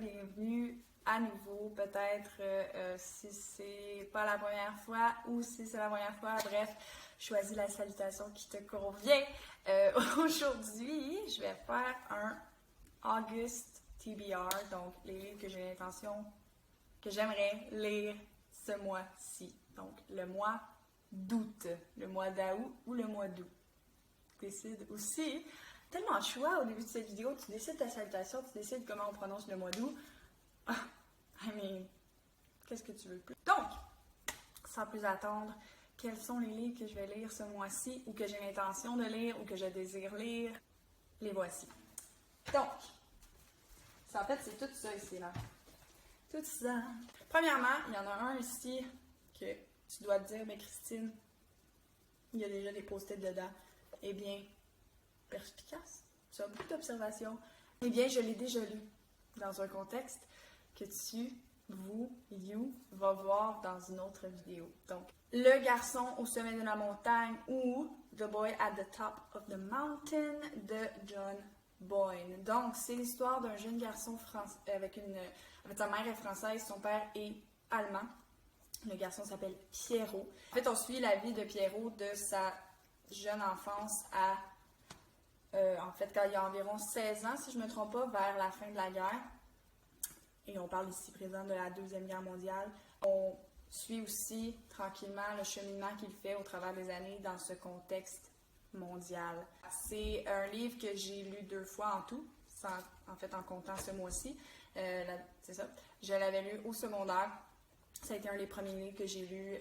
bienvenue à nouveau, peut-être si c'est pas la première fois ou si c'est la première fois, bref, choisis la salutation qui te convient. Aujourd'hui, je vais faire un August TBR, donc les livres que j'ai l'intention, que j'aimerais lire ce mois-ci. Donc le mois d'août, le mois d'août ou le mois d'août. Décide aussi. Tellement de choix au début de cette vidéo, tu décides ta salutation, tu décides comment on prononce le mois d'août. Qu'est-ce que tu veux plus? Donc, sans plus attendre, quels sont les livres que je vais lire ce mois-ci ou que j'ai l'intention de lire ou que je désire lire? Les voici. Donc, en fait, c'est tout ça ici, là. Tout ça. Premièrement, il y en a un ici que tu dois te dire, mais Christine, il y a déjà des post-it dedans. Eh bien, perspicace. Tu as beaucoup d'observations. Eh bien, je l'ai déjà lu dans un contexte que you, va voir dans une autre vidéo. Donc, Le garçon au sommet de la montagne ou The Boy at the Top of the Mountain de John Boyne. Donc, c'est l'histoire d'un jeune garçon français avec sa mère est française, son père est allemand. Le garçon s'appelle Pierrot. En fait, on suit la vie de Pierrot de sa jeune enfance à quand il a environ 16 ans, si je ne me trompe pas, vers la fin de la guerre. Et on parle ici présent de la Deuxième Guerre mondiale. On suit aussi tranquillement le cheminement qu'il fait au travers des années dans ce contexte mondial. C'est un livre que j'ai lu 2 fois en tout, en comptant ce mois-ci. C'est ça. Je l'avais lu au secondaire. Ça a été un des premiers livres que j'ai lu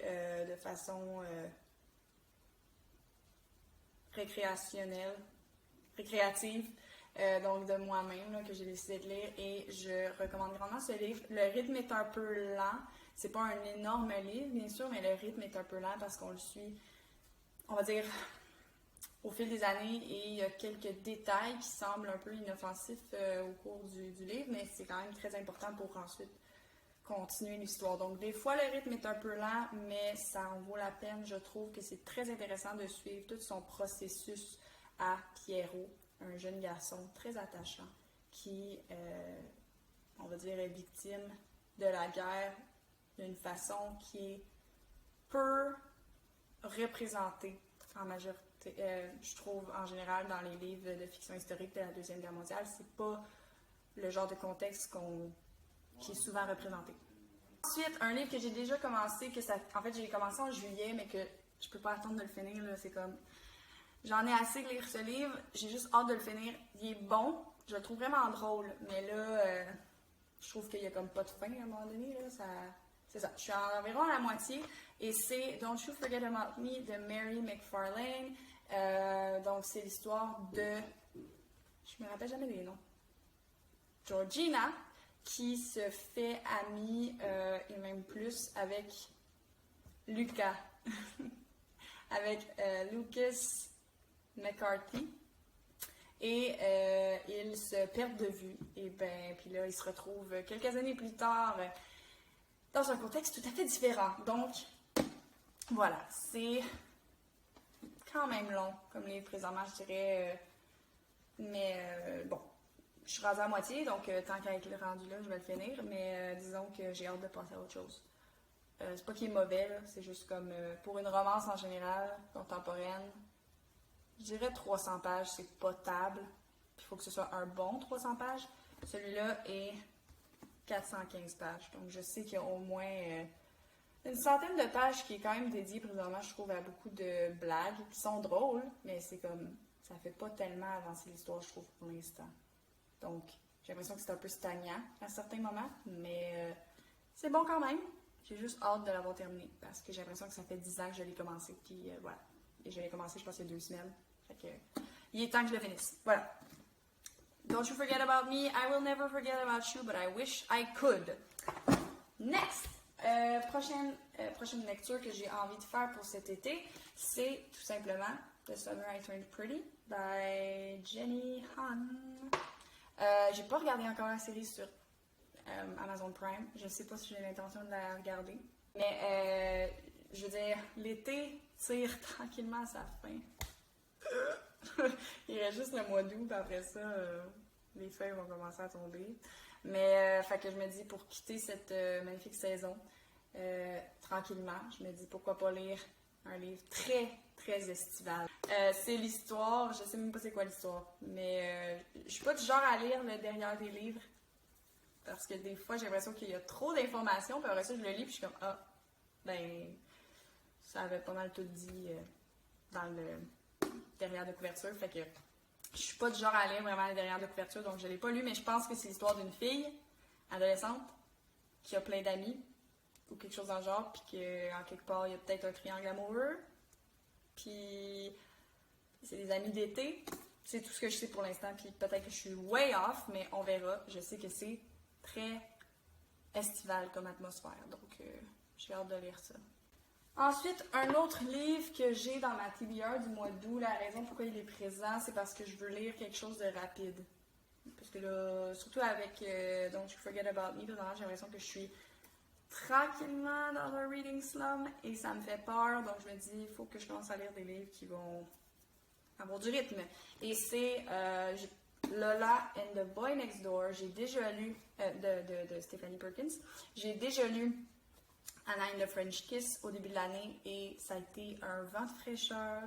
de façon récréative, donc de moi-même, là, que j'ai décidé de lire, et je recommande grandement ce livre. Le rythme est un peu lent, c'est pas un énorme livre bien sûr, mais le rythme est un peu lent parce qu'on le suit, on va dire, au fil des années, et il y a quelques détails qui semblent un peu inoffensifs au cours du livre, mais c'est quand même très important pour ensuite continuer l'histoire. Donc des fois le rythme est un peu lent, mais ça en vaut la peine. Je trouve que c'est très intéressant de suivre tout son processus à Pierrot, un jeune garçon très attachant qui, on va dire, est victime de la guerre d'une façon qui est peu représentée en majorité, je trouve en général dans les livres de fiction historique de la Deuxième Guerre mondiale. C'est pas le genre de contexte qui est souvent représenté. Ensuite, un livre que j'ai déjà commencé, en fait j'ai commencé en juillet, mais que je peux pas attendre de le finir, là, c'est comme... J'en ai assez de lire ce livre, j'ai juste hâte de le finir. Il est bon, je le trouve vraiment drôle, mais là, je trouve qu'il y a comme pas de fin à un moment donné, là, c'est ça. Je suis environ à la moitié, et c'est Don't You Forget About Me de Mary McFarlane. Donc c'est l'histoire de... Je me rappelle jamais des noms. Georgina, qui se fait amie, et même plus, avec Lucas. avec Lucas McCarthy, et ils se perdent de vue. Et puis là, ils se retrouvent quelques années plus tard dans un contexte tout à fait différent. Donc, voilà, c'est quand même long comme livre présentement, je dirais, mais bon, je suis rendue à moitié, donc tant qu'à être rendu là, je vais le finir, mais disons que j'ai hâte de passer à autre chose. C'est pas qu'il est mauvais, là, c'est juste comme pour une romance en général, contemporaine, je dirais 300 pages, c'est potable. Il faut que ce soit un bon 300 pages. Celui-là est 415 pages. Donc je sais qu'il y a au moins une centaine de pages qui est quand même dédiée présentement, je trouve, à beaucoup de blagues qui sont drôles, mais c'est comme, ça fait pas tellement avancer l'histoire, je trouve, pour l'instant. Donc j'ai l'impression que c'est un peu stagnant à certains moments, mais c'est bon quand même. J'ai juste hâte de l'avoir terminé parce que j'ai l'impression que ça fait 10 ans que je l'ai commencé, puis voilà. Et je l'ai commencé, je pense, il y a 2 semaines. Fait que, il est temps que je le finisse. Voilà. Don't you forget about me. I will never forget about you, but I wish I could. Next! Prochaine lecture que j'ai envie de faire pour cet été, c'est tout simplement The Summer I Turned Pretty by Jenny Han. J'ai pas regardé encore la série sur Amazon Prime. Je sais pas si j'ai l'intention de la regarder. Mais je veux dire, l'été tire tranquillement à sa fin. Il reste juste le mois d'août, puis après ça, les feuilles vont commencer à tomber. Mais, fait que je me dis, pour quitter cette magnifique saison, tranquillement, je me dis, pourquoi pas lire un livre très, très estival. C'est l'histoire, je sais même pas c'est quoi l'histoire, mais je suis pas du genre à lire le derrière des livres, parce que des fois, j'ai l'impression qu'il y a trop d'informations, puis après ça, je le lis, puis je suis comme, ah, ben, ça avait pas mal tout dit dans le derrière de couverture, fait que je suis pas du genre à lire vraiment le derrière de couverture, donc je l'ai pas lu, mais je pense que c'est l'histoire d'une fille adolescente qui a plein d'amis, ou quelque chose dans le genre, puis qu'en quelque part, il y a peut-être un triangle amoureux, puis c'est des amis d'été. C'est tout ce que je sais pour l'instant, puis peut-être que je suis way off, mais on verra. Je sais que c'est très estival comme atmosphère, donc j'ai hâte de lire ça. Ensuite, un autre livre que j'ai dans ma TBR du mois d'août, la raison pourquoi il est présent, c'est parce que je veux lire quelque chose de rapide. Parce que là, surtout avec Don't You Forget About Me, présentement, j'ai l'impression que je suis tranquillement dans un reading slum et ça me fait peur, donc je me dis, il faut que je commence à lire des livres qui vont avoir du rythme. Et c'est Lola and the Boy Next Door. J'ai déjà lu, de Stephanie Perkins, j'ai déjà lu Anna and the French Kiss au début de l'année et ça a été un vent de fraîcheur.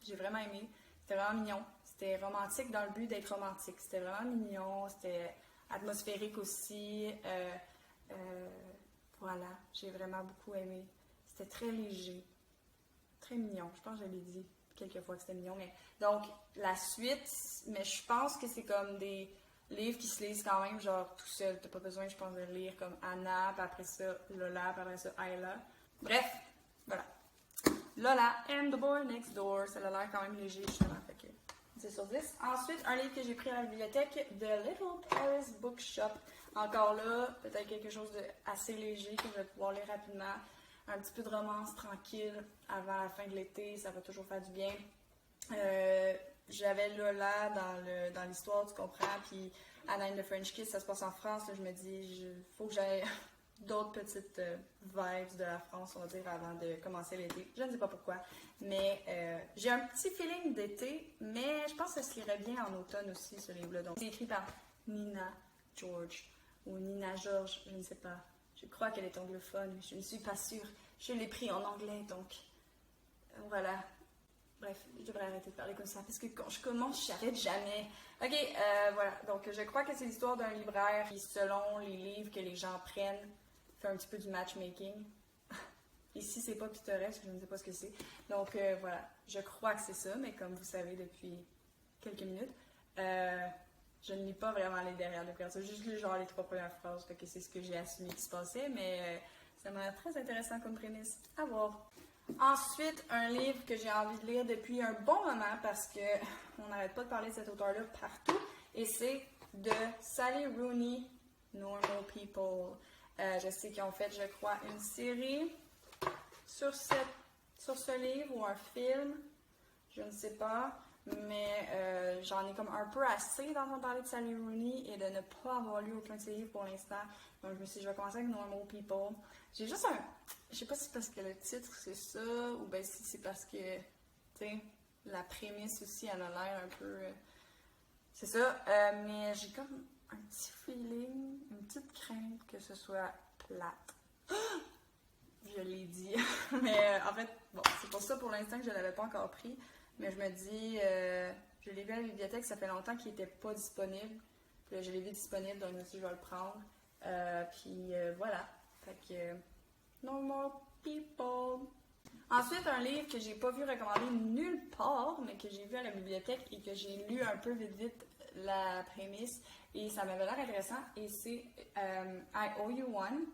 J'ai vraiment aimé. C'était vraiment mignon. C'était romantique dans le but d'être romantique. C'était vraiment mignon. C'était atmosphérique aussi. Voilà, j'ai vraiment beaucoup aimé. C'était très léger. Très mignon. Je pense que je l'ai dit quelques fois que c'était mignon. Mais donc, la suite, mais je pense que c'est comme des livres qui se lisent quand même, genre tout seul. T'as pas besoin, je pense, de lire comme Anna, puis après ça, Lola, puis après ça, Ayla. Bref, voilà. Lola and the Boy Next Door. Ça a l'air quand même léger, justement. Fait que 10 sur 10. Ensuite, un livre que j'ai pris à la bibliothèque, The Little Paris Bookshop. Encore là, peut-être quelque chose d'assez léger que je vais pouvoir lire rapidement. Un petit peu de romance tranquille avant la fin de l'été, ça va toujours faire du bien. J'avais Lola dans l'histoire, tu comprends, puis Anna and the French Kiss, ça se passe en France. Là, je me dis, il faut que j'aille d'autres petites vibes de la France, on va dire, avant de commencer l'été. Je ne sais pas pourquoi, mais j'ai un petit feeling d'été, mais je pense que ça se lirait bien en automne aussi, ce livre-là. Donc, c'est écrit par Nina George, ou Nina George, je ne sais pas. Je crois qu'elle est anglophone, mais je ne suis pas sûre. Je l'ai pris en anglais, donc voilà. Bref, je devrais arrêter de parler comme ça, parce que quand je commence, je n'arrête jamais. Ok, voilà. Donc, je crois que c'est l'histoire d'un libraire qui, selon les livres que les gens prennent, fait un petit peu du matchmaking. Ici, c'est pas pittoresque, je ne sais pas ce que c'est. Donc, voilà. Je crois que c'est ça, mais comme vous savez depuis quelques minutes, je ne lis pas vraiment les derrière de couverture. J'ai juste lu genre les 3 premières phrases, fait que c'est ce que j'ai assumé qui se passait, mais ça m'a l'air très intéressant comme prémisse à voir. Ensuite, un livre que j'ai envie de lire depuis un bon moment parce que on n'arrête pas de parler de cet auteur-là partout, et c'est de Sally Rooney, Normal People. Je sais qu'ils ont fait, je crois, une série sur ce livre ou un film, je ne sais pas. Mais j'en ai comme un peu assez d'entendre parler de Sally Rooney et de ne pas avoir lu aucun de ses livres pour l'instant. Donc je me suis dit, je vais commencer avec Normal People. J'ai juste un... Je sais pas si c'est parce que le titre c'est ça, ou bien si c'est parce que, tu sais, la prémisse aussi, elle a l'air un peu... c'est ça, mais j'ai comme un petit feeling, une petite crainte que ce soit plate. Je l'ai dit. Mais en fait, bon, c'est pour ça pour l'instant que je ne l'avais pas encore pris. Mais je me dis, je l'ai vu à la bibliothèque, ça fait longtemps qu'il n'était pas disponible. Puis là, je l'ai vu disponible, donc je me suis dit, je vais le prendre. Puis voilà. Fait que, No More People. Ensuite, un livre que j'ai pas vu recommander nulle part, mais que j'ai vu à la bibliothèque et que j'ai lu un peu vite la prémisse. Et ça m'avait l'air intéressant. Et c'est I Owe You One.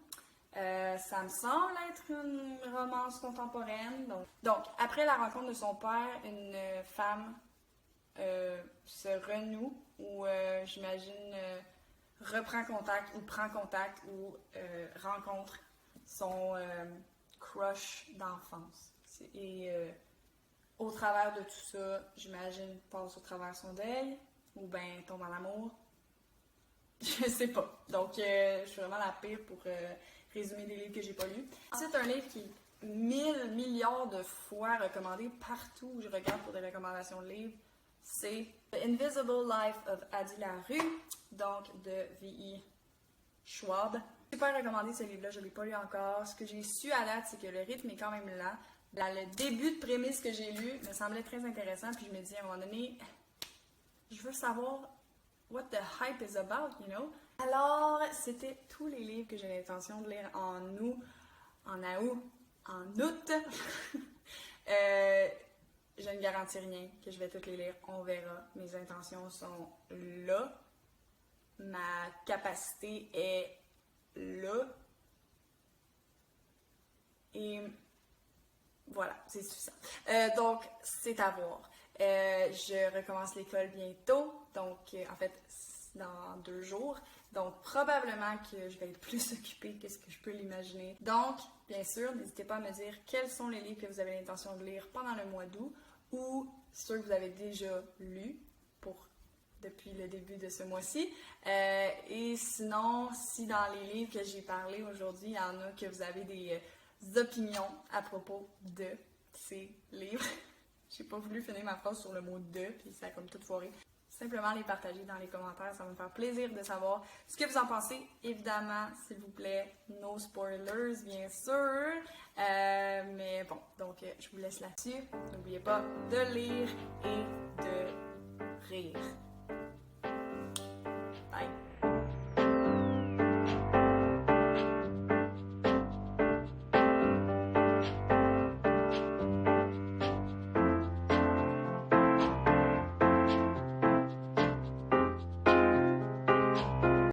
Ça me semble être une romance contemporaine. Donc, après la rencontre de son père, une femme se renoue ou, j'imagine, reprend contact ou prend contact ou rencontre son crush d'enfance. Et au travers de tout ça, j'imagine, passe au travers son deuil ou bien tombe en amour. Je sais pas. Donc, je suis vraiment la pire pour résumer des livres que j'ai pas lus. Ensuite, un livre qui est 1000 milliards de fois recommandé partout où je regarde pour des recommandations de livres, c'est The Invisible Life of Addie LaRue, donc de V.E. Schwab. Super recommandé ce livre-là, je ne l'ai pas lu encore. Ce que j'ai su à date, c'est que le rythme est quand même lent. Le début de prémisse que j'ai lu me semblait très intéressant, puis je me dis à un moment donné, je veux savoir what the hype is about, you know? Alors, c'était tous les livres que j'ai l'intention de lire en août. Je ne garantis rien que je vais toutes les lire, on verra. Mes intentions sont là. Ma capacité est là. Et voilà, c'est suffisant. Donc, c'est à voir. Je recommence l'école bientôt, donc en fait, dans 2 jours. Donc, probablement que je vais être plus occupée que ce que je peux l'imaginer. Donc, bien sûr, n'hésitez pas à me dire quels sont les livres que vous avez l'intention de lire pendant le mois d'août ou ceux que vous avez déjà lus depuis le début de ce mois-ci. Et sinon, si dans les livres que j'ai parlé aujourd'hui, il y en a que vous avez des opinions à propos de ces livres. J'ai pas voulu finir ma phrase sur le mot de, puis ça a comme toute foiré. Simplement les partager dans les commentaires, ça va me faire plaisir de savoir ce que vous en pensez. Évidemment, s'il vous plaît, no spoilers, bien sûr. Mais bon, donc je vous laisse là-dessus. N'oubliez pas de lire et de rire.